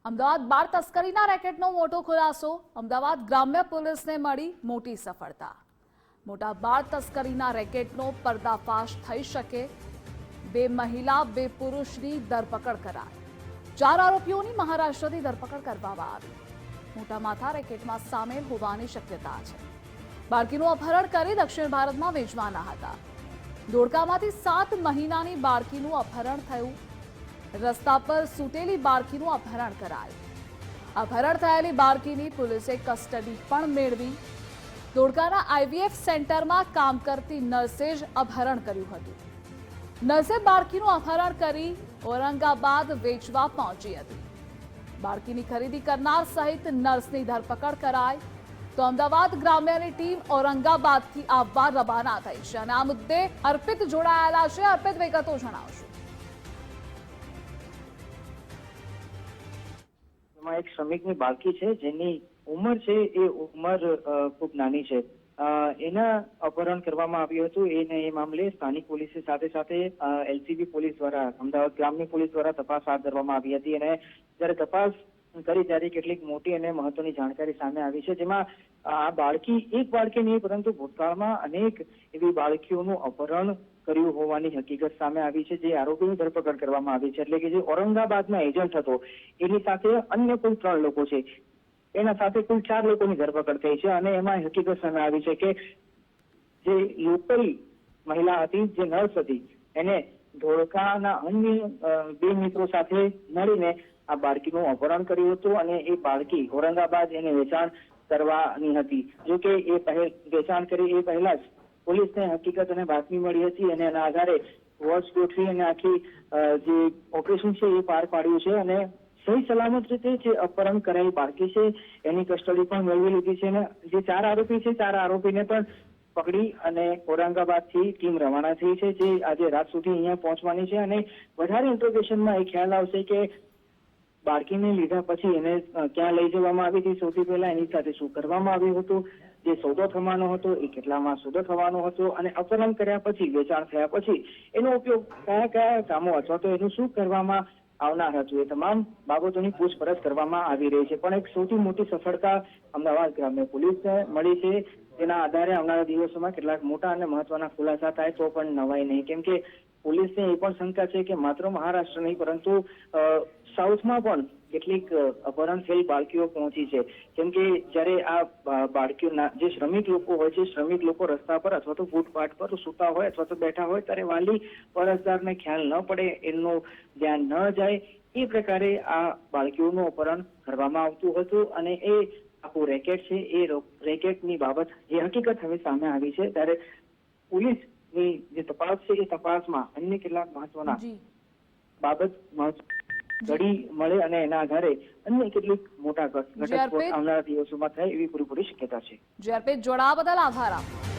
અમદાવાદ બાળ તસ્કરીના રેકેટનો મોટો ખુલાસો. અમદાવાદ ગ્રામ્ય પોલીસને મળી મોટી સફળતા. મોટા બાળ તસ્કરીના રેકેટનો પર્દાફાશ થઈ શકે. 2 મહિલા 2 પુરુષની ધરપકડ કરાઈ. 4 આરોપીઓની મહારાષ્ટ્રથી ધરપકડ કરવામાં આવી. મોટા માથા રેકેટમાં સામેલ હોવાની શક્યતા છે. બાળકીનું અપહરણ કરી દક્ષિણ ભારતમાં વેચવાના હતા. ધોળકામાંથી 7 મહિનાની બાળકીનું અપહરણ થયું. રસ્તા પર સૂતેલી બાળકીનું અપહરણ કરાયું. અપહરણ થયેલી બાળકીની પોલીસે કસ્ટડી પણ મેળવી. ધોળકાના આઈવીએફ સેન્ટરમાં કામ કરતી નર્સે જ અપહરણ કર્યું હતું. નર્સે બાળકીનું અપહરણ કરી ઔરંગાબાદ વેચવા પહોંચી હતી. બાળકીની ખરીદી કરનાર સહિત નર્સની ધરપકડ કરાઈ. તો અમદાવાદ ગ્રામ્યની ટીમ ઔરંગાબાદથી આવવા રવાના થઈ છે અને આ મુદ્દે અર્પિત જોડાયેલા છે. અર્પિત, વિગતો જણાવશો. એક શ્રમિકની બાળકી છે જેની ઉંમર છે એ ઉંમર ખૂબ નાની છે. એના અપહરણ કરવામાં આવ્યું હતું. એ મામલે સ્થાનિક પોલીસ સાથે સાથે એલસીબી પોલીસ દ્વારા, અમદાવાદ ગ્રામ્ય પોલીસ દ્વારા તપાસ હાથ ધરવામાં આવી હતી અને જ્યારે તપાસ કરી ત્યારે કેટલીક મોટી અને મહત્વની જાણકારી સામે આવી છે, જેમાં આ બાળકી એક બાળકી નહીં પરંતુ ભૂતકાળમાં અનેક એવી બાળકીઓનું અપહરણ કર્યું હોવાની હકીકત સામે આવી છે. જે આરોપીની ધરપકડ કરવામાં આવી છે, એટલે કે જે ઔરંગાબાદમાં એજન્ટ હતો એની સાથે અન્ય કુલ 3 લોકો છે. એના સાથે કુલ 4 લોકોની ધરપકડ થઈ છે અને એમાં હકીકત સામે આવી છે કે જે લોકલ મહિલા હતી, જે નર્સ હતી, એને ધોળકાના અન્ય 2 મિત્રો સાથે મળીને આ બાળકીનું અપહરણ કર્યું હતું અને એ બાળકી ઔરંગાબાદ એને વેચાણ કરવાની હતી. જો કે એ વેચાણ કરી એ પહેલા જ પોલીસને હકીકત અને બાતમી મળી હતી અને એના આધારે વોચ ગોઠવી અને આખી જે ઓપરેશન છે એ પાર પાડ્યું છે અને સહી સલામત રીતે જે અપહરણ કરાયેલી બાળકી છે એની કસ્ટડી પણ મેળવી લીધી છે અને જે 4 આરોપી છે 4 આરોપીને પણ પકડી અને ઔરંગાબાદથી ટીમ રવાના થઈ છે, જે આજે રાત સુધી અહીંયા પહોંચવાની છે અને વધારે ઇન્ટ્રોગેશનમાં એ ખ્યાલ આવશે કે બાળકીને લીધા પછી એને ક્યાં લઈ જવામાં આવી હતી, સૌથી પહેલા એની સાથે શું કરવામાં આવ્યું હતું, જે સોદો થવાનો હતો એ કેટલામાં સોદો થવાનો હતો અને અપહરણ કર્યા પછી, વેચાણ થયા પછી એનો ઉપયોગ કયા કયા કામો અથવા તો એનું શું કરવામાં આવનાર હતું, એ તમામ બાબતોની પૂછપરછ કરવામાં આવી રહી છે. પણ એક સૌથી મોટી સફળતા અમદાવાદ ગ્રામ્ય પોલીસને મળી છે. તેના આધારે આવનારા દિવસોમાં કેટલાક મોટા અને મહત્વના ખુલાસા થાય તો પણ નવાઈ નહીં, કેમ કે પોલીસને એ પણ શંકા છે કે માત્ર મહારાષ્ટ્ર નહીં પરંતુ સાઉથમાં પણ કેટલીક અપહરણ થયેલ બાળકીઓ પહોંચી છે. કેમ કે જ્યારે આ બાળકીઓના જે શ્રમિક લોકો હોય છે, શ્રમિક લોકો રસ્તા પર અથવા તો ફૂટપાથ પર સૂતા હોય અથવા તો બેઠા હોય ત્યારે વાલી વારસદારને ખ્યાલ ન પડે, એમનું ધ્યાન ન જાય, એ પ્રકારે આ બાળકીઓનું અપહરણ કરવામાં આવતું હતું અને એ આખું રેકેટ છે એ રેકેટની બાબત જે હકીકત હવે સામે આવી છે ત્યારે પોલીસની જે તપાસ છે એ તપાસમાં અન્ય કેટલાક મહત્વના બાબત ઘડી મળે અને એના આધારે અન્ય કેટલીક મોટા ઘટસ્ફોટ આવનારા દિવસોમાં થાય એવી પૂરેપૂરી શક્યતા છે. જે અર્પિત જોડાવા બદલ આભાર આપનો.